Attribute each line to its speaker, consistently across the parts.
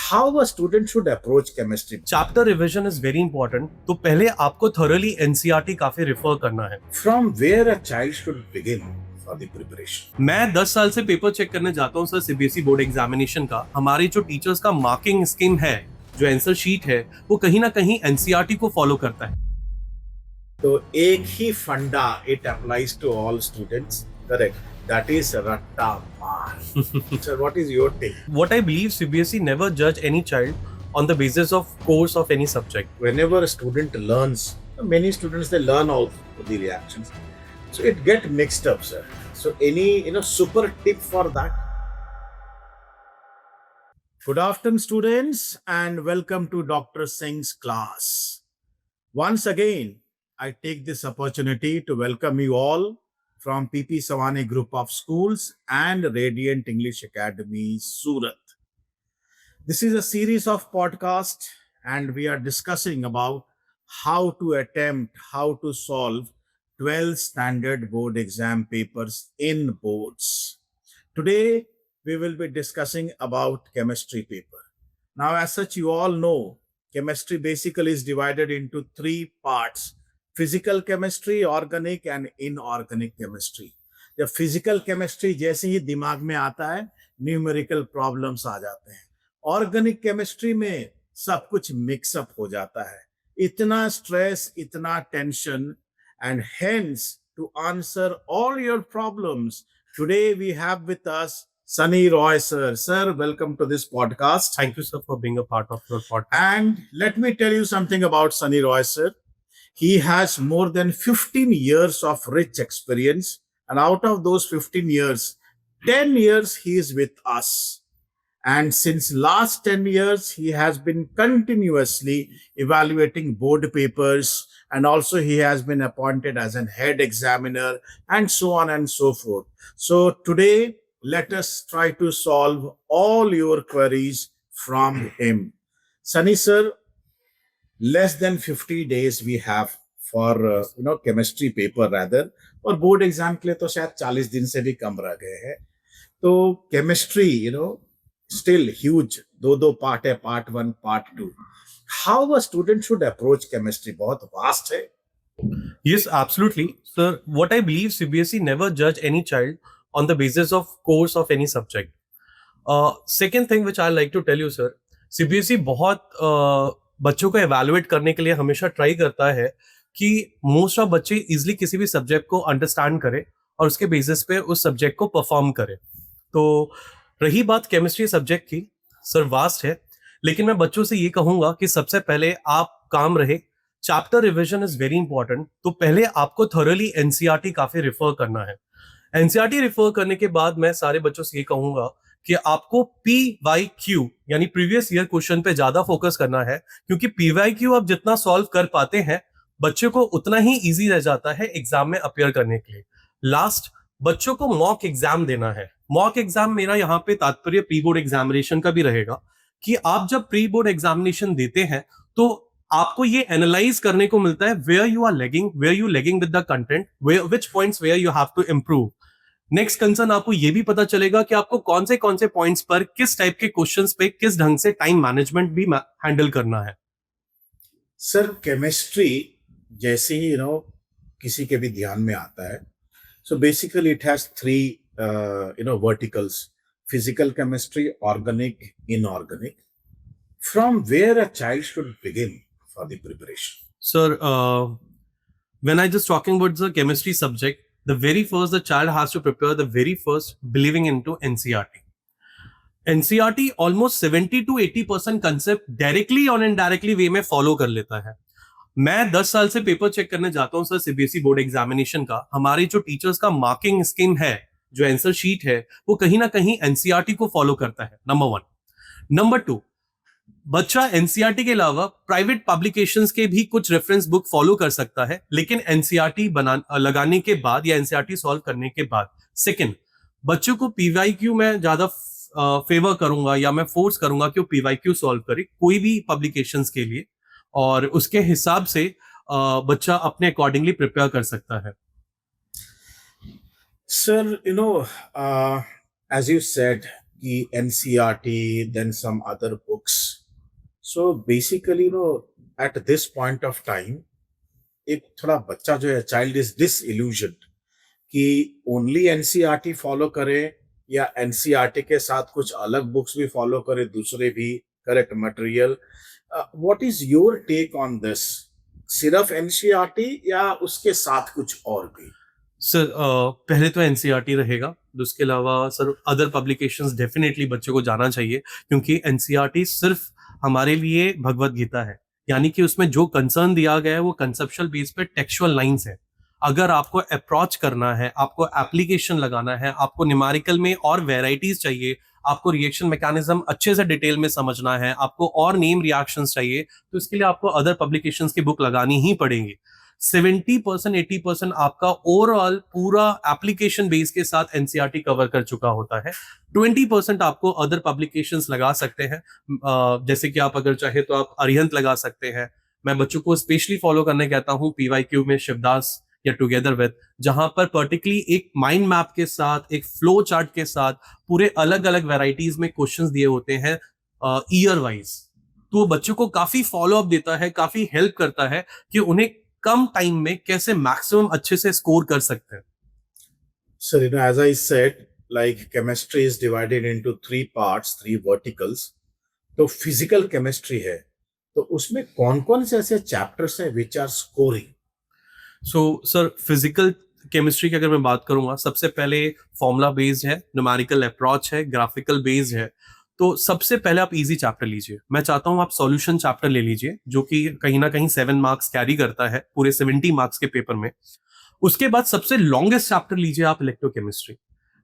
Speaker 1: how a student should approach chemistry.
Speaker 2: Chapter revision is very important, तो पहले आपको thoroughly NCERT काफी refer करना है.
Speaker 1: From where a child should begin for the preparation?
Speaker 2: मैं 10 साल से पेपर चेक करने जाता हूँ सर सीबीएसई बोर्ड एग्जामिनेशन का. हमारे जो टीचर्स का मार्किंग स्कीम है, जो आंसर शीट है, वो कहीं ना कहीं एनसीईआरटी को फॉलो करता है.
Speaker 1: तो एक ही फंडा it applies to all students, correct? That is ratta maar. Sir, what is your take?
Speaker 2: What I believe, CBSE never judge any child on the basis of course of any subject.
Speaker 1: Whenever a student learns, many students they learn all the reactions, so it get mixed up, sir. So any super tip for that? Good afternoon, students, and welcome to Dr. Singh's class. Once again, I take this opportunity to welcome you all from PP Savani Group of Schools and Radiant English Academy, Surat. This is a series of podcasts, and we are discussing about how to solve 12 standard board exam papers in boards. Today, we will be discussing about chemistry paper. Now, as such, you all know, chemistry basically is divided into three parts: physical chemistry, organic and inorganic chemistry. जब physical chemistry जैसे ही दिमाग में आता है, numerical problems आ जाते हैं. Organic chemistry में सब कुछ मिक्सअप हो जाता है. इतना स्ट्रेस, इतना tension, and hence to answer all your problems, today we have with us Sunny Roy, sir. Sir, welcome to this podcast.
Speaker 2: Thank you, sir, for being a part of your podcast.
Speaker 1: And let me tell you something about Sunny Roy, sir. He has more than 15 years of rich experience, and out of those 15 years, 10 years he is with us. And since last 10 years, he has been continuously evaluating board papers, and also he has been appointed as an head examiner, and so on and so forth. So today, let us try to solve all your queries from him. Sunny sir, less than 50 days we have for chemistry paper rather, और board exam के लिए तो शायद 40 दिन से भी कम रह गए हैं. तो केमिस्ट्री स्टिल ह्यूज, दो पार्ट है, part 1, part 2. How a student should approach chemistry? बहुत वास्ट है.
Speaker 2: Yes, absolutely, sir. What I believe, CBSE never judge any child on the basis of course of any subject. Second thing which I like to tell you, sir, CBSE बहुत बच्चों को evaluate करने के लिए हमेशा try करता है कि मोस्ट ऑफ बच्चे इजिली किसी भी सब्जेक्ट को अंडरस्टैंड करें और उसके बेसिस पे उस सब्जेक्ट को परफॉर्म करें. तो रही बात केमिस्ट्री सब्जेक्ट की, सर वास्ट है, लेकिन मैं बच्चों से ये कहूंगा कि सबसे पहले आप काम रहे. Chapter revision is very important, तो पहले आपको थॉरली एनसीईआरटी काफी रेफर करना है. एनसीईआरटी रेफर करने के बाद मैं सारे बच्चों से ये कहूंगा कि आपको PYQ यानी प्रीवियस ईयर क्वेश्चन पे ज्यादा फोकस करना है, क्योंकि PYQ आप जितना सॉल्व कर पाते हैं, बच्चों को उतना ही इजी रह जाता है एग्जाम में अपियर करने के लिए. लास्ट, बच्चों को मॉक एग्जाम देना है. मॉक एग्जाम मेरा यहाँ पे तात्पर्य प्री बोर्ड एग्जामिनेशन का भी रहेगा कि आप जब प्री बोर्ड एग्जामिनेशन देते हैं तो आपको ये एनालाइज करने को मिलता है where you are lagging, where you lagging with the content, which points where you have to improve. Next concern, आपको ये भी पता चलेगा कि आपको कौन से पॉइंट्स पर किस टाइप के क्वेश्चंस पे किस ढंग से टाइम मैनेजमेंट भी हैंडल करना है.
Speaker 1: सर केमिस्ट्री जैसे ही किसी के भी ध्यान में आता है, so basically it has 3 verticals: physical chemistry, organic, inorganic. From where a child should begin for the preparation?
Speaker 2: Sir, when I just talking about the chemistry subject, the very first the child has to prepare the very first believing into NCERT. NCERT almost 70 to 80% concept directly और indirectly way में follow कर लेता है. मैं 10 साल से paper check करने जाता हूँ सर सीबीएसई बोर्ड एग्जामिनेशन का. हमारे जो टीचर्स का मार्किंग स्कीम है, जो आंसर शीट है, वो कहीं ना कहीं एनसीईआरटी को फॉलो करता है. नंबर 1. नंबर 2, बच्चा एनसीईआरटी के अलावा प्राइवेट पब्लिकेशंस के भी कुछ रेफरेंस बुक फॉलो कर सकता है, लेकिन एनसीईआरटी लगाने के बाद या एनसीईआरटी सॉल्व करने के बाद. सेकंड, बच्चों को पीवाईक्यू में ज्यादा फेवर करूंगा या मैं फोर्स करूंगा कि वो पीवाईक्यू सॉल्व करे कोई भी पब्लिकेशंस के लिए, और उसके हिसाब से बच्चा अपने अकॉर्डिंगली प्रिपेयर कर सकता है.
Speaker 1: Sir, as you said, कि NCERT, then some other books. So basically, at this point of time, एक थोड़ा बच्चा जो है, चाइल्ड इज डिसइल्यूजन्ड कि ओनली एनसीईआरटी फॉलो करे या एनसीईआरटी के साथ कुछ अलग बुक्स भी फॉलो करे, दूसरे भी correct material. What is your take on this? सिर्फ एनसीईआरटी या उसके साथ कुछ और भी?
Speaker 2: सर पहले तो एनसीईआरटी रहेगा, उसके अलावा सर अदर पब्लिकेशंस डेफिनेटली बच्चों को जाना चाहिए, क्योंकि एनसीईआरटी सिर्फ हमारे लिए भगवत गीता है, यानी कि उसमें जो कंसर्न दिया गया है वो कंसेप्चुअल बेस पे टेक्सचुअल लाइंस है. अगर आपको अप्रोच करना है, आपको एप्लीकेशन लगाना है, आपको न्यूमेरिकल में और वेराइटीज चाहिए, आपको रिएक्शन मैकेनिज्म अच्छे से डिटेल में समझना है, आपको और नेम रिएक्शंस चाहिए, तो इसके लिए आपको अदर पब्लिकेशंस की बुक लगानी ही पड़ेंगी. 70% 80% आपका ओवरऑल पूरा एप्लीकेशन बेस के साथ एनसीईआरटी कवर कर चुका होता है. 20% आपको अदर पब्लिकेशंस लगा सकते हैं. जैसे कि आप अगर चाहे तो आप अरिहंत लगा सकते हैं. मैं बच्चों को स्पेशली फॉलो करने कहता हूँ पीवाईक्यू में शिवदास या टुगेदर विद, जहां पर पर्टिकुलरली एक माइंड मैप के साथ, एक फ्लो चार्ट के साथ पूरे अलग अलग वेराइटीज में क्वेश्चंस दिए होते हैं ईयर वाइज. तो बच्चों को काफी फॉलो अप देता है, काफी हेल्प करता है कि उन्हें कम टाइम में कैसे मैक्सिमम अच्छे से स्कोर कर सकते हैं.
Speaker 1: Sir, as I said, like chemistry is divided into three parts, three verticals. तो फिजिकल केमिस्ट्री है, तो उसमें कौन कौन से ऐसे चैप्टर्स हैं which are scoring?
Speaker 2: So sir physical chemistry की अगर मैं बात करूंगा, सबसे पहले फॉर्मूला बेस्ड है, न्यूमेरिकल अप्रोच है, ग्राफिकल बेस्ड है. तो सबसे पहले आप इजी चैप्टर लीजिए. मैं चाहता हूं आप सॉल्यूशन चैप्टर ले लीजिए, जो कि कहीं ना कहीं 7 मार्क्स कैरी करता है पूरे 70 मार्क्स के पेपर में. उसके बाद सबसे लॉन्गेस्ट चैप्टर लीजिए आप इलेक्ट्रोकेमिस्ट्री.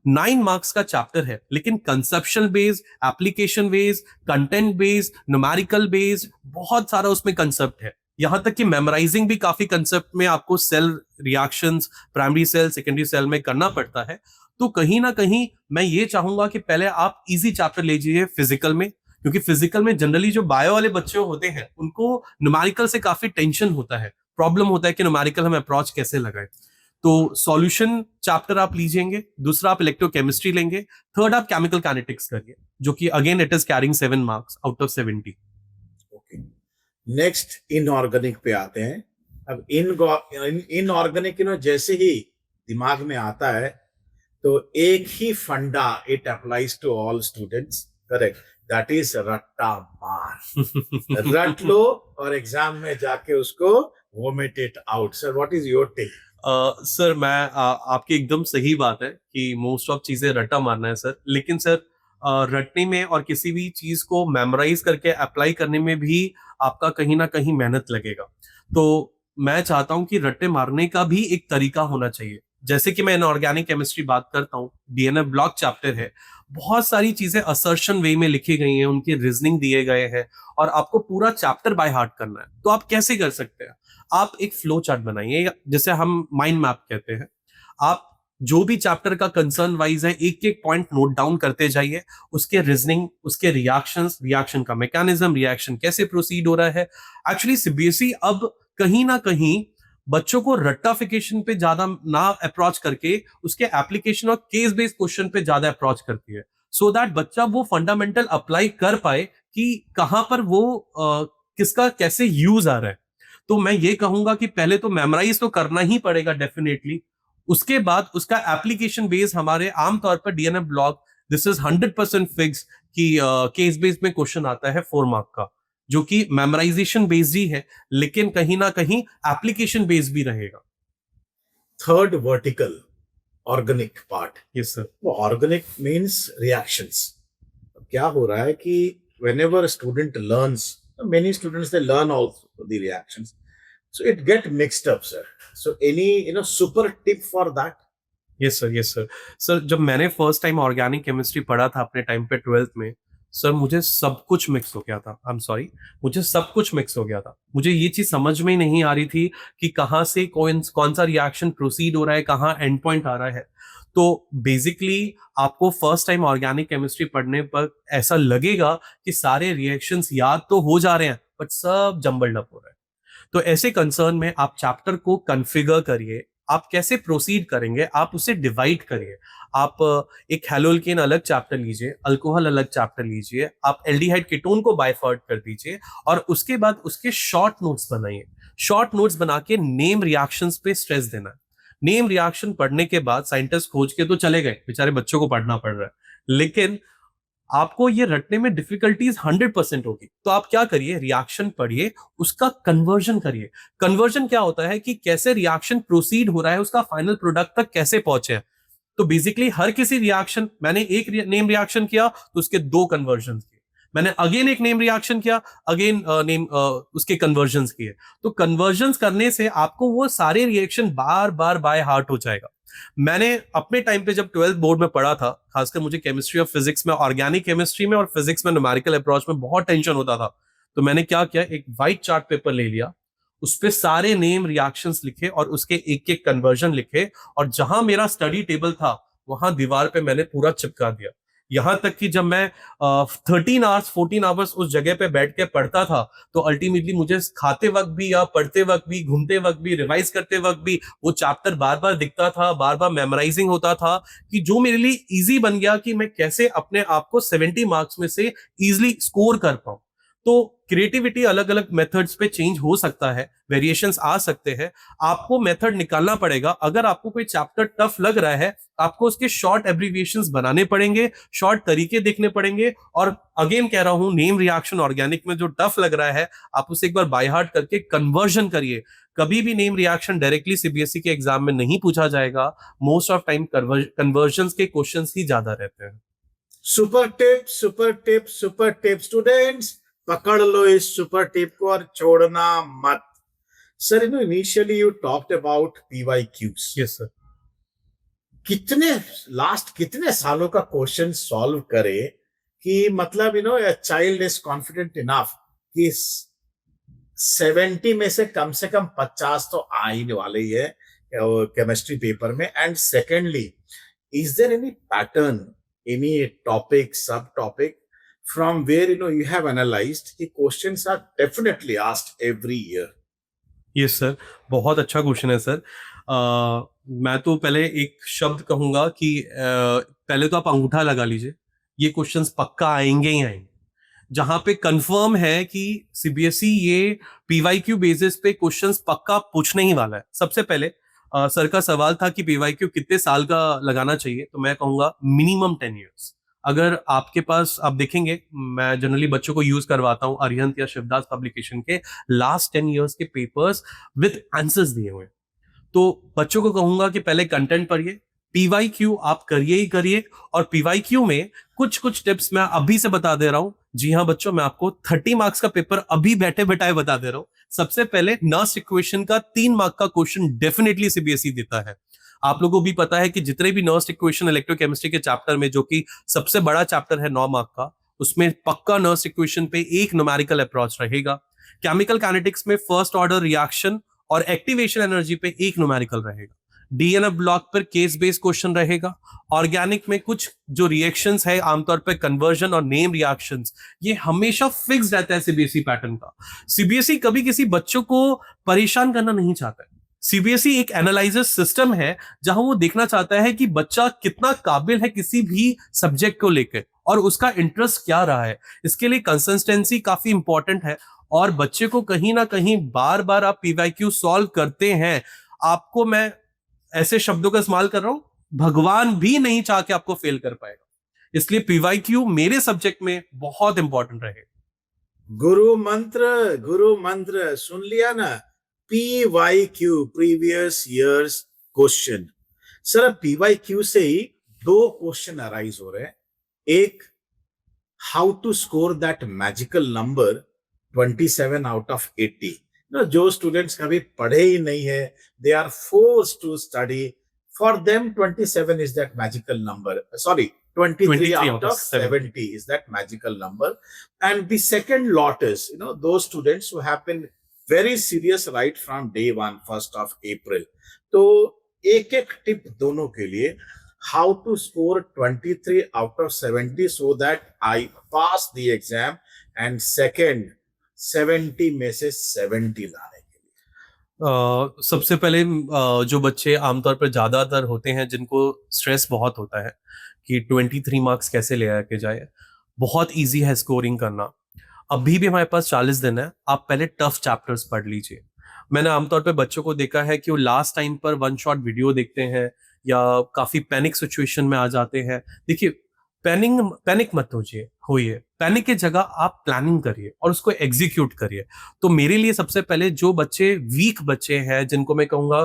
Speaker 2: 9 मार्क्स का चैप्टर है, लेकिन conception based, application based, content based, numerical based, बहुत सारा उसमें कंसेप्ट है. यहां तक कि मेमोराइजिंग भी काफी कंसेप्ट में आपको cell reactions, primary cell, secondary cell में करना पड़ता है. तो कहीं ना कहीं मैं ये चाहूंगा कि पहले आप इजी चैप्टर लीजिए फिजिकल में, क्योंकि फिजिकल में जनरली जो बायो वाले बच्चे होते हैं उनको न्यूमेरिकल से काफी टेंशन होता है, प्रॉब्लम होता है कि न्यूमेरिकल हम अप्रोच कैसे लगाएं. तो सॉल्यूशन चैप्टर आप लीजिएंगे, दूसरा आप इलेक्ट्रोकेमिस्ट्री लेंगे, थर्ड आप केमिकल काइनेटिक्स करिए, जो कि again it is carrying 7 marks out of 70.
Speaker 1: Okay, next inorganic पे आते हैं. अब इनऑर्गेनिक जैसे ही दिमाग में आता है तो एक ही फंडा it applies to all students, correct? That is रट्टा मार. रट लो और एग्जाम में जाके उसको vomit it out. Sir, what is your take?
Speaker 2: Sir मैं आपकी एकदम सही बात है कि मोस्ट ऑफ चीजें रट्टा मारना है सर, लेकिन सर रटने में और किसी भी चीज को मेमोराइज करके अप्लाई करने में भी आपका कहीं ना कहीं मेहनत लगेगा. तो मैं चाहता हूं कि रट्टे मारने का भी एक तरीका होना चाहिए. जैसे कि मैं इनऑर्गेनिक केमिस्ट्री बात करता हूँ, डीएनए ब्लॉक चैप्टर है, बहुत सारी चीजें असर्शन वे में लिखी गई हैं, उनके रीजनिंग दिए गए हैं, और आपको पूरा चैप्टर बाय हार्ट करना है. तो आप कैसे कर सकते हैं? आप एक फ्लो चार्ट बनाइए, जैसे हम माइंड मैप कहते हैं. आप जो भी चैप्टर का कंसर्न वाइज है, एक एक पॉइंट नोट डाउन करते जाइए, उसके रीजनिंग, उसके रिएक्शंस, रिएक्शन का मैकेनिज्म, रिएक्शन कैसे प्रोसीड हो रहा है. एक्चुअली सीबीएसई अब कहीं ना कहीं बच्चों को रट्टाफिकेशन पे ज्यादा ना अप्रोच करके उसके एप्लीकेशन और केस बेस्ड क्वेश्चन पे ज्यादा अप्रोच करती है, सो दैट बच्चा वो फंडामेंटल अप्लाई कर पाए कि कहां पर वो किसका कैसे यूज आ रहा है. तो मैं ये कहूंगा कि पहले तो मेमोराइज तो करना ही पड़ेगा डेफिनेटली. उसके बाद उसका एप्लीकेशन बेस हमारे आमतौर पर DNA block, this is 100% fix कि केस बेस्ड में क्वेश्चन आता है 4 मार्क का, जो कि मेमोराइजेशन बेस्ड ही है, लेकिन कहीं ना कहीं एप्लीकेशन बेस्ड भी रहेगा.
Speaker 1: Third vertical, organic part.
Speaker 2: Yes sir.
Speaker 1: वो ऑर्गेनिक मीन्स रिएक्शंस. क्या हो रहा है कि whenever a student learns, many students they learn also the reactions, so it get mixed up, sir. So any super tip for that?
Speaker 2: Yes sir, yes sir. Sir जब मैंने first time organic chemistry पढ़ा था अपने time पे 12th में, sir मुझे सब कुछ मिक्स हो गया था. आई एम सॉरी, मुझे सब कुछ मिक्स हो गया था. मुझे ये चीज समझ में नहीं आ रही थी कि कहाँ से कौन सा रिएक्शन प्रोसीड हो रहा है, कहाँ एंड पॉइंट आ रहा है. तो बेसिकली आपको फर्स्ट टाइम ऑर्गेनिक केमिस्ट्री पढ़ने पर ऐसा लगेगा कि सारे रिएक्शंस याद तो हो जा रहे हैं, बट सब जंबल्ड अप हो रहा है. तो ऐसे कंसर्न में आप चैप्टर को कॉन्फ़िगर करिए, आप कैसे प्रोसीड करेंगे, आप उसे डिवाइड करिए। आप एक हेलोल्केन अलग चैप्टर लीजिए, अल्कोहल अलग चैप्टर लीजिए, आप एल्डिहाइड कीटोन को बाइफर्ट कर दीजिए और उसके बाद उसके शॉर्ट नोट्स बनाइए। शॉर्ट नोट्स बना के नेम रिएक्शंस पे स्ट्रेस देना है। नेम रिएक्शन पढ़ने के बाद साइंटिस्ट खोज के तो चले गए, बेचारे बच्चों को पढ़ना पड़ रहा है, लेकिन आपको ये रटने में डिफिकल्टीज 100% होगी। तो आप क्या करिए, रिएक्शन पढ़िए, उसका कन्वर्जन करिए। कन्वर्जन क्या होता है कि कैसे रिएक्शन प्रोसीड हो रहा है, उसका फाइनल प्रोडक्ट तक कैसे पहुंचे। तो बेसिकली हर किसी रिएक्शन, मैंने एक नेम रिएक्शन किया तो उसके दो कन्वर्जन किए, मैंने अगेन एक नेम रिएक्शन किया, अगेन नेम उसके कन्वर्जन किए। तो कन्वर्जन करने से आपको वो सारे reaction bar bar by heart हो जाएगा। मैंने अपने टाइम पे जब 12th बोर्ड में पढ़ा था, खासकर मुझे केमिस्ट्री और फिजिक्स में, ऑर्गेनिक केमिस्ट्री में और फिजिक्स में न्यूमेरिकल अप्रोच में बहुत टेंशन होता था। तो मैंने क्या किया, एक व्हाइट चार्ट पेपर ले लिया, उस पे सारे नेम रिएक्शंस लिखे और उसके एक एक कन्वर्जन लिखे, और जहां मेरा स्टडी टेबल था वहां दीवार पे मैंने पूरा चिपका दिया। यहां तक कि जब मैं 14 आवर्स उस जगह पे बैठ के पढ़ता था, तो अल्टीमेटली मुझे खाते वक्त भी या पढ़ते वक्त भी, घूमते वक्त भी, रिवाइज करते वक्त भी वो चैप्टर बार बार दिखता था, बार बार मेमोराइजिंग होता था, कि जो मेरे लिए इजी बन गया कि मैं कैसे अपने आप को 70 मार्क्स में से इजिली स्कोर कर पाऊं। तो क्रिएटिविटी अलग अलग मेथड्स पे चेंज हो सकता है, वेरिएशंस आ सकते हैं। आपको मेथड निकालना पड़ेगा। अगर आपको कोई चैप्टर टफ लग रहा है, आपको उसके शॉर्ट एब्रीविएशंस बनाने पड़ेंगे, शॉर्ट तरीके देखने पड़ेंगे। और अगेन कह रहा हूं, नेम रिएक्शन ऑर्गेनिक में जो टफ लग रहा है, आप उसे एक बार बाय हार्ट करके कन्वर्जन करिए। कभी भी नेम रिएक्शन डायरेक्टली सीबीएसई के एग्जाम में नहीं पूछा जाएगा। मोस्ट ऑफ टाइम कन्वर्जन के क्वेश्चंस ही ज्यादा रहते हैं।
Speaker 1: Super tip, super tip, super tip. Students, पकड़ लो इस सुपर टिप को और छोड़ना मत। Sir, initially you talked about PYQs.
Speaker 2: Yes sir.
Speaker 1: कितने लास्ट कितने सालों का क्वेश्चन सॉल्व करे कि मतलब चाइल्ड इज कॉन्फिडेंट इनफ कि 70 में से कम 50 तो आ ही वाले ही है केमिस्ट्री पेपर में। And secondly, is there any pattern, any topic, subtopic from where you have analyzed कि questions are definitely asked every year?
Speaker 2: Yes sir, बहुत अच्छा क्वेश्चन है सर। मैं तो पहले एक शब्द कहूंगा कि पहले तो आप अंगूठा लगा लीजिए, ये क्वेश्चंस पक्का आएंगे ही आएंगे। जहां पे कंफर्म है कि सीबीएसई ये पीवाईक्यू बेसिस पे क्वेश्चंस पक्का पूछने ही वाला है। सबसे पहले सर का सवाल था कि पीवाईक्यू कितने साल का लगाना चाहिए, तो मैं कहूंगा मिनिमम 10 ईयर्स। अगर आपके पास, आप देखेंगे, मैं जनरली बच्चों को यूज करवाता हूँ अरिहंत या शिवदास पब्लिकेशन के लास्ट 10 ईयर्स के पेपर्स विद आंसर्स दिए हुए। तो बच्चों को कहूंगा कि पहले कंटेंट पढ़िए, पीवाईक्यू आप करिए ही करिए। और पीवाईक्यू में कुछ कुछ टिप्स मैं अभी से बता दे रहा हूं। जी हाँ बच्चों, मैं आपको 30 मार्क्स का पेपर अभी बैठे बैठाए बता दे रहा हूं। सबसे पहले नर्स इक्वेशन का 3 मार्क का क्वेश्चन डेफिनेटली सीबीएसई देता है। आप लोगों को भी पता है कि जितने भी नर्स इक्वेशन इलेक्ट्रोकेमिस्ट्री के चैप्टर में, जो कि सबसे बड़ा चैप्टर है 9 मार्क का, उसमें पक्का नर्स इक्वेशन पे एक न्यूमेरिकल अप्रोच रहेगा। केमिकल काइनेटिक्स में फर्स्ट ऑर्डर रिएक्शन और एक्टिवेशन एनर्जी पे एक न्यूमेरिकल रहेगा। डीएनए ब्लॉक पर केस बेस्ड क्वेश्चन रहेगा। ऑर्गेनिक में कुछ जो रिएक्शंस है, आमतौर पे कन्वर्जन और नेम रिएक्शंस, ये हमेशा फिक्स रहता है सीबीएसई पैटर्न का। सीबीएसई कभी किसी बच्चों को परेशान करना नहीं चाहता है। सीबीएसई एक एनालिसिस सिस्टम है जहां वो देखना चाहता है कि बच्चा कितना काबिल है किसी भी सब्जेक्ट को लेकर और उसका इंटरेस्ट क्या रहा है। इसके लिए कंसिस्टेंसी काफी इंपॉर्टेंट है। और बच्चे को कहीं ना कहीं बार बार आप पीवाईक्यू सॉल्व करते हैं, आपको, मैं ऐसे शब्दों का इस्तेमाल कर रहा हूं, भगवान भी नहीं चाह के आपको फेल कर पाएगा। इसलिए पीवाईक्यू मेरे सब्जेक्ट में बहुत इंपॉर्टेंट रहे।
Speaker 1: गुरु मंत्र सुन लिया ना? PYQ, previous years question. Sir, PYQ से ही दो क्वेश्चन अराइज हो रहे हैं। एक, how to score that magical number 27 out of 80। जो स्टूडेंट्स कभी पढ़े ही नहीं है, they are forced to study, for them 27 is that magical number, sorry 23 out of 70 is that magical number. And the second lot is, those students who have been very serious right from day one, 1st of April. तो एक एक tip दोनों के लिए, how to score 23 out of 70 so that I pass the exam, and second 70 में से 70 लाने के लिए।
Speaker 2: सबसे पहले जो बच्चे आमतौर पर ज्यादातर होते हैं जिनको स्ट्रेस बहुत होता है कि 23 मार्क्स कैसे ले आके जाए, बहुत इजी है स्कोरिंग करना। अभी भी हमारे पास 40 दिन है, आप पहले टफ चैप्टर्स पढ़ लीजिए। मैंने आमतौर पे बच्चों को देखा है कि वो लास्ट टाइम पर वन शॉट वीडियो देखते हैं या काफी पैनिक सिचुएशन में आ जाते हैं। देखिए, पैनिक मत होइए, पैनिक की जगह आप प्लानिंग करिए और उसको एग्जीक्यूट करिए। तो मेरे लिए सबसे पहले जो बच्चे वीक बच्चे हैं, जिनको मैं कहूंगा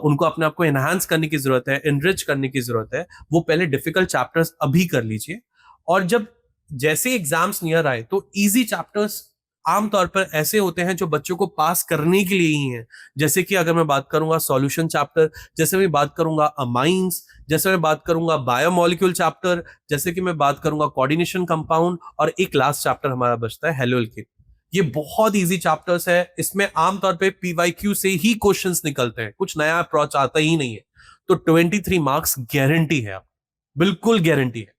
Speaker 2: उनको अपने आप को एनहांस करने की जरूरत है, एनरिच करने की जरूरत है, वो पहले डिफिकल्ट चैप्टर्स अभी कर लीजिए। और जब जैसे एग्जाम्स नियर आए तो इजी चैप्टर्स आमतौर पर ऐसे होते हैं जो बच्चों को पास करने के लिए ही हैं। जैसे कि अगर मैं बात करूंगा सॉल्यूशन चैप्टर, जैसे मैं बात करूंगा अमाइंस, जैसे मैं बात करूंगा बायोमोलिक्यूल चैप्टर, जैसे कि मैं बात करूंगा कोऑर्डिनेशन कंपाउंड, और एक लास्ट चैप्टर हमारा बचता है हेलो एल्केन। ये बहुत इजी चैप्टर्स है, इसमें आमतौर पे पीवाईक्यू से ही क्वेश्चंस निकलते हैं, कुछ नया अप्रोच आता ही नहीं है। तो 23 मार्क्स गारंटी है, आप बिल्कुल गारंटी है।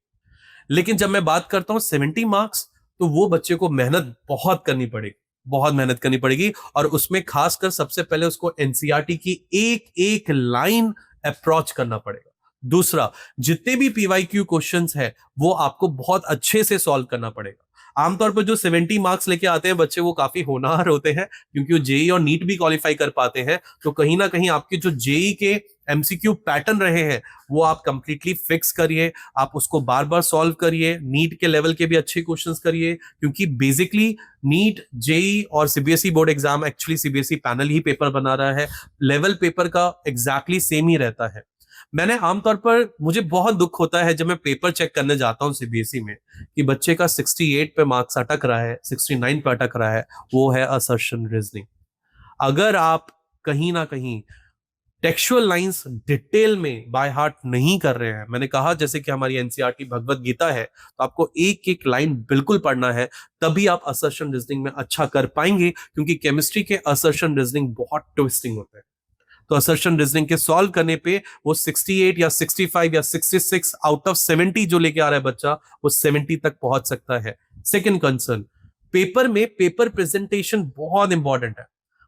Speaker 2: लेकिन जब मैं बात करता हूं 70 मार्क्स, तो वो बच्चे को मेहनत बहुत करनी पड़ेगी, बहुत मेहनत करनी पड़ेगी। और उसमें खासकर सबसे पहले उसको एनसीईआरटी की एक एक लाइन अप्रोच करना पड़ेगा। दूसरा, जितने भी पीवाईक्यू क्वेश्चंस है वो आपको बहुत अच्छे से सॉल्व करना पड़ेगा। आमतौर पर जो 70 मार्क्स लेके आते हैं बच्चे, वो काफी होनहार होते हैं क्योंकि वो जेई और नीट भी क्वालिफाई कर पाते हैं। तो कहीं ना कहीं आपके जो जेई के एमसीक्यू पैटर्न रहे हैं वो आप कंप्लीटली फिक्स करिए, आप उसको बार बार सॉल्व करिए, नीट के लेवल के भी अच्छे क्वेश्चंस करिए, क्योंकि बेसिकली नीट, जेई और CBSE board exam, actually CBSE panel ही पेपर बना रहा है, लेवल पेपर का एग्जैक्टली सेम ही रहता है। मैंने आमतौर पर, मुझे बहुत दुख होता है जब मैं पेपर चेक करने जाता हूं सीबीएसई में कि बच्चे का 68 पे मार्क्स अटक रहा है, 69 पे अटक रहा है, वो है असर्शन रीजनिंग। अगर आप कहीं ना कहीं टेक्सचुअल लाइंस डिटेल में बाय हार्ट नहीं कर रहे हैं, मैंने कहा जैसे कि हमारी एनसीईआरटी भगवत गीता है, तो आपको एक एक लाइन बिल्कुल पढ़ना है, तभी आप असर्शन रीजनिंग में अच्छा कर पाएंगे। क्योंकि केमिस्ट्री के असर्शन रीजनिंग बहुत ट्विस्टिंग होते हैं। तो असर्शन रीजनिंग के सॉल्व करने पे वो 68 या 65 या 66 आउट ऑफ 70 जो लेके आ रहा है बच्चा, वो 70 तक पहुंच सकता है। सेकंड कंसर्न, पेपर में पेपर प्रेजेंटेशन बहुत इंपॉर्टेंट है।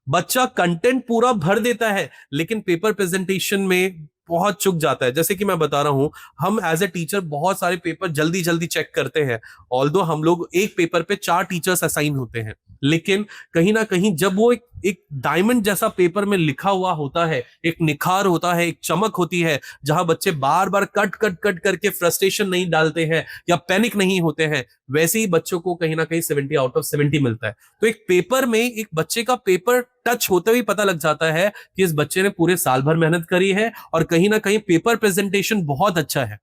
Speaker 2: बच्चा कंटेंट पूरा भर देता है लेकिन पेपर प्रेजेंटेशन में बहुत चुक जाता है। जैसे कि मैं बता रहा हूं, हम एज ए टीचर बहुत सारे पेपर जल्दी जल्दी चेक करते हैं। ऑल्दो हम लोग एक पेपर पे 4 टीचर्स असाइन होते हैं, लेकिन कहीं ना कहीं जब वो एक डायमंड जैसा पेपर में लिखा हुआ होता है, एक निखार होता है, एक चमक होती है, जहां बच्चे बार बार कट कट कट करके फ्रस्ट्रेशन नहीं डालते हैं या पैनिक नहीं होते हैं, वैसे ही बच्चों को कहीं ना कहीं 70 आउट ऑफ 70 मिलता है। तो एक पेपर में एक बच्चे का पेपर टच होते हुए पता लग जाता है कि इस बच्चे ने पूरे साल भर मेहनत करी है और कहीं ना कहीं पेपर प्रेजेंटेशन बहुत अच्छा है।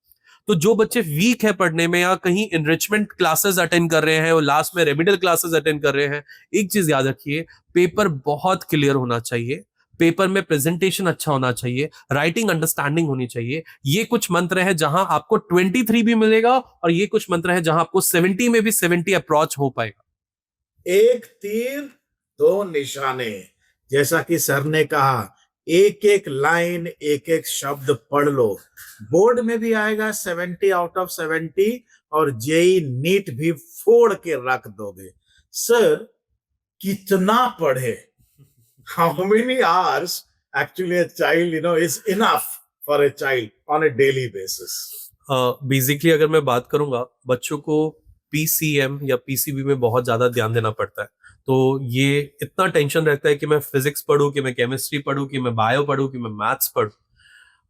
Speaker 2: तो जो बच्चे वीक है पढ़ने में या कहीं इनरिचमेंट क्लासेस अटेंड कर रहे हैं और लास्ट में रेमिडियल क्लासेस अटेंड कर रहे हैं, एक चीज याद रखिए, पेपर बहुत क्लियर होना चाहिए, पेपर में प्रेजेंटेशन अच्छा होना चाहिए, राइटिंग अंडरस्टैंडिंग होनी चाहिए। ये कुछ मंत्र है जहां आपको 23 भी मिलेगा और ये कुछ मंत्र है जहां आपको 70 में भी 70 अप्रोच हो पाएगा।
Speaker 1: एक तीर दो निशाने, जैसा कि सर ने कहा, एक एक लाइन, एक एक शब्द पढ़ लो। बोर्ड में भी आएगा 70 आउट ऑफ 70 और जेई नीट भी फोड़ के रख दोगे। सर, कितना पढ़े? How many hours actually a child is enough for a child on a daily basis?
Speaker 2: Basically अगर मैं बात करूंगा, बच्चों को पीसीएम या पीसीबी में बहुत ज्यादा ध्यान देना पड़ता है। तो ये इतना टेंशन रहता है कि मैं फिजिक्स पढूं, कि मैं केमिस्ट्री पढूं, कि मैं बायो पढूं, कि मैं मैथ्स पढूं।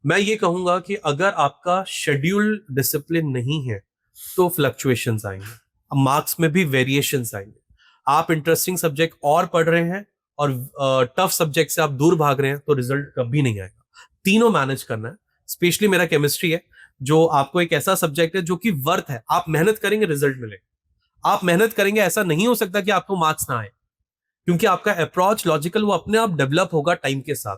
Speaker 2: मैं ये कहूंगा कि अगर आपका शेड्यूल डिसिप्लिन नहीं है तो फ्लक्चुएशंस आएंगे, मार्क्स में भी वेरिएशंस आएंगे। आप इंटरेस्टिंग सब्जेक्ट और पढ़ रहे हैं और टफ सब्जेक्ट से आप दूर भाग रहे हैं तो रिजल्ट कभी नहीं आएगा। तीनों मैनेज करना है। स्पेशली मेरा केमिस्ट्री है, जो आपको एक ऐसा सब्जेक्ट है जो कि वर्थ है, आप मेहनत करेंगे रिजल्ट मिलेगा। आप मेहनत करेंगे, ऐसा नहीं हो सकता कि आपको मार्क्स ना आए, क्योंकि आपका अप्रोच लॉजिकल वो अपने आप डेवलप होगा टाइम के साथ।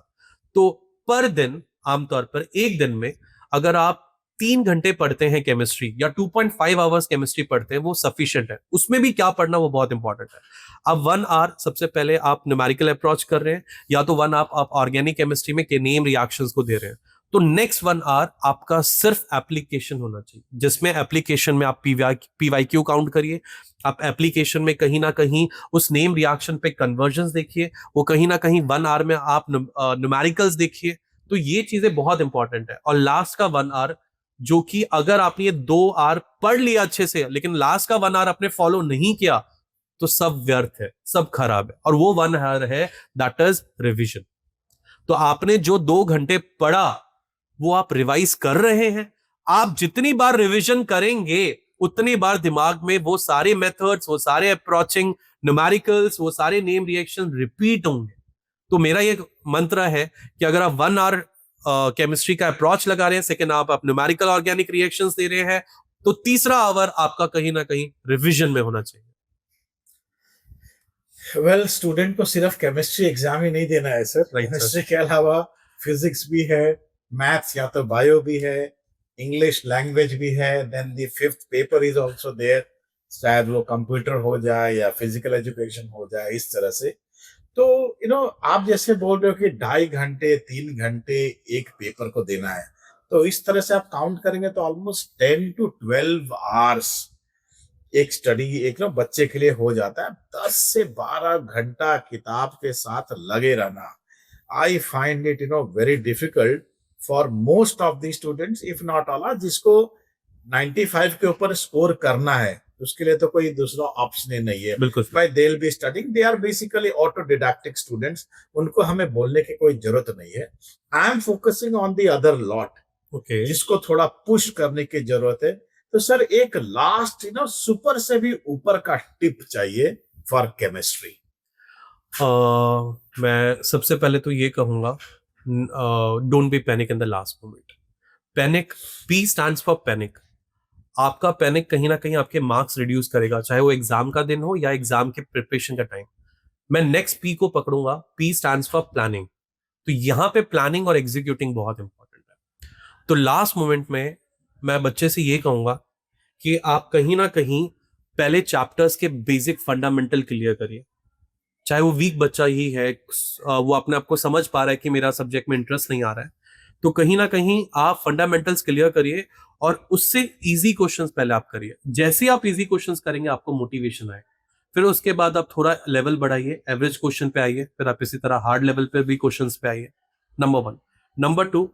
Speaker 2: तो पर दिन, आमतौर पर एक दिन में अगर आप 3 घंटे पढ़ते हैं केमिस्ट्री या 2.5 आवर्स केमिस्ट्री पढ़ते हैं, वो सफिशिएंट है। उसमें भी क्या पढ़ना वो बहुत इंपॉर्टेंट है। अब 1 आवर सबसे पहले आप न्यूमेरिकल अप्रोच कर रहे हैं, या तो 1 आवर आप ऑर्गेनिक केमिस्ट्री में केनेम रिएक्शंस को दे रहे हैं। तो नेक्स्ट 1 आवर आपका सिर्फ एप्लीकेशन होना चाहिए, जिसमें एप्लीकेशन में आप पीवाईक्यू काउंट करिए, आप एप्लीकेशन में कहीं ना कहीं उस नेम रिएक्शन पे कन्वर्जन्स देखिए, वो कहीं ना कहीं 1 आवर में आप न्यूमेरिकल्स देखिए। तो ये चीजें बहुत इंपॉर्टेंट है। और लास्ट का 1 आवर, जो कि अगर आपने ये 2 आवर पढ़ लिया अच्छे से, लेकिन लास्ट का 1 आवर आपने फॉलो नहीं किया, तो सब व्यर्थ है, सब खराब है। और वो 1 आवर है, दैट इज रिविजन। तो आपने जो 2 घंटे पढ़ा वो आप रिवाइज कर रहे हैं। आप जितनी बार रिवीजन करेंगे उतनी बार दिमाग में वो सारे मेथड्स, वो सारे अप्रोचिंग न्यूमेरिकल्स, वो सारे नेम रिएक्शन रिपीट होंगे। तो मेरा ये मंत्र है कि अगर आप 1 आवर केमिस्ट्री का अप्रोच लगा रहे हैं, सेकेंड आप न्यूमेरिकल ऑर्गेनिक रिएक्शंस दे रहे हैं, तो तीसरा आवर आपका कहीं ना कहीं रिवीजन में होना चाहिए।
Speaker 1: वेल, स्टूडेंट को सिर्फ केमिस्ट्री एग्जाम ही नहीं देना है सर, केमिस्ट्री के अलावा फिजिक्स भी है, मैथ्स या तो बायो भी है, इंग्लिश लैंग्वेज भी है, then the 5th paper is also there, शायद वो कंप्यूटर हो जाए या फिजिकल एजुकेशन हो जाए, इस तरह से। तो आप जैसे बोल रहे हो कि 2.5 घंटे 3 घंटे एक पेपर को देना है, तो इस तरह से आप काउंट करेंगे तो ऑलमोस्ट 10 to 12 आवर्स एक स्टडी एक बच्चे के लिए हो जाता है। 10 से 12 घंटा किताब के साथ लगे रहना, I find it very difficult for most of the students, if not all. जिसको 95 के ऊपर स्कोर करना है उसके लिए तो कोई दूसरा ऑप्शन ही नहीं है।
Speaker 2: बिल्कुल।
Speaker 1: भाई, they will be studying, they are basically autodidactic students, उनको हमें बोलने की कोई जरूरत नहीं है। I am focusing on the other lot,
Speaker 2: okay,
Speaker 1: जिसको थोड़ा पुश करने की जरूरत है। तो सर, एक लास्ट सुपर से भी ऊपर का टिप चाहिए फॉर केमिस्ट्री।
Speaker 2: मैं सबसे पहले तो ये कहूंगा, don't be panic in the last moment. Panic, P stands for panic. आपका पैनिक कहीं ना कहीं आपके मार्क्स रिड्यूस करेगा, चाहे वो एग्जाम का दिन हो या एग्जाम के प्रिपरेशन का टाइम। मैं नेक्स्ट पी को पकड़ूंगा, पी स्टैंड्स फॉर प्लानिंग। तो यहां पे प्लानिंग और एग्जीक्यूटिंग बहुत इंपॉर्टेंट है। तो लास्ट मोमेंट में मैं बच्चे से ये कहूंगा कि आप कहीं ना कहीं पहले चैप्टर्स के बेसिक फंडामेंटल क्लियर करिए। चाहे वो वीक बच्चा ही है, वो अपने आप को समझ पा रहा है कि मेरा सब्जेक्ट में इंटरेस्ट नहीं आ रहा है, तो कहीं ना कहीं आप फंडामेंटल्स क्लियर करिए और उससे इजी क्वेश्चंस पहले आप करिए। जैसे आप इजी क्वेश्चंस करेंगे आपको मोटिवेशन आएगा, फिर उसके बाद आप थोड़ा लेवल बढ़ाइए, एवरेज क्वेश्चन पे आइए, फिर आप इसी तरह हार्ड लेवल पे भी क्वेश्चंस पे आइए। नंबर 1। नंबर 2,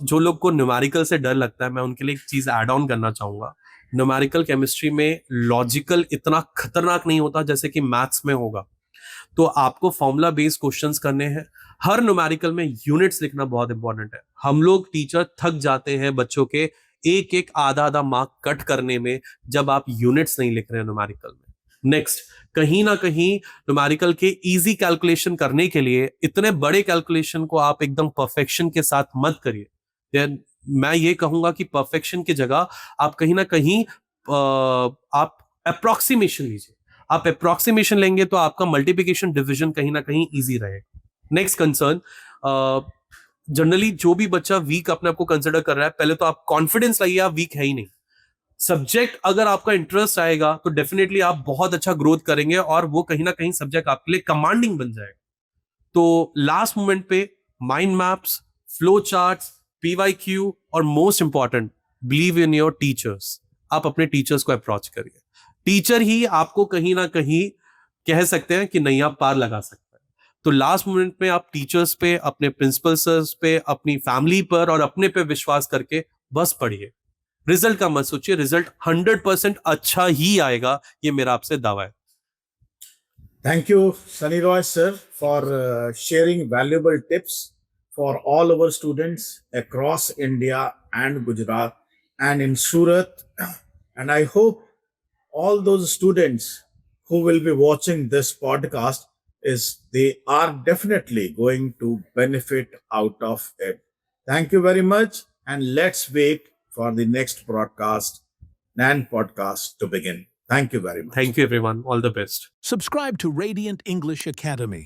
Speaker 2: जो लोग को न्यूमेरिकल से डर लगता है, मैं उनके लिए एक चीज ऐड ऑन करना चाहूंगा। न्यूमेरिकल केमिस्ट्री में लॉजिकल इतना खतरनाक नहीं होता जैसे कि मैथ्स में होगा। तो आपको फॉर्मूला बेस्ड क्वेश्चंस करने हैं। हर न्यूमेरिकल में यूनिट्स लिखना बहुत इंपॉर्टेंट है। हम लोग टीचर थक जाते हैं बच्चों के एक एक आधा आधा मार्क कट करने में, जब आप यूनिट्स नहीं लिख रहे हैं न्यूमेरिकल में। नेक्स्ट, कहीं ना कहीं न्यूमेरिकल के इजी कैलकुलेशन करने के लिए इतने बड़े कैलकुलेशन को आप एकदम परफेक्शन के साथ मत करिए। मैं ये कहूंगा कि परफेक्शन की जगह आप कहीं ना कहीं आप अप्रोक्सीमेशन लीजिए। आप अप्रोक्सीमेशन लेंगे तो आपका मल्टीप्लिकेशन डिवीजन कहीं ना कहीं इजी रहेगा। नेक्स्ट कंसर्न, जनरली जो भी बच्चा वीक अपने आप को कंसिडर कर रहा है, पहले तो आप कॉन्फिडेंस लाइए, आप वीक है ही नहीं। सब्जेक्ट अगर आपका इंटरेस्ट आएगा तो डेफिनेटली आप बहुत अच्छा ग्रोथ करेंगे और वो कहीं ना कहीं सब्जेक्ट आपके लिए कमांडिंग बन जाएगा। तो लास्ट मोमेंट पे mind maps, flow charts, PYQ और most important, believe in your teachers. आप अपने टीचर्स को अप्रोच करिए। टीचर ही आपको कहीं ना कहीं कह सकते हैं कि नहीं आप पार लगा सकते हैं। तो लास्ट मोमेंट में आप टीचर्स पे, अपने प्रिंसिपल सर्स पे, अपनी फैमिली पर और अपने पे विश्वास करके बस पढ़िए। रिजल्ट का मत सोचिए, रिजल्ट 100% अच्छा ही आएगा, ये मेरा आपसे दावा है।
Speaker 1: Thank you, Sunny Roy sir, for sharing valuable tips for all our students across India and Gujarat and in Surat. And I hope all those students who will be watching this podcast they are definitely going to benefit out of it. Thank you very much, and let's wait for the next broadcast and podcast to begin. Thank you very much.
Speaker 2: Thank you everyone. All the best.
Speaker 3: Subscribe to Radiant English Academy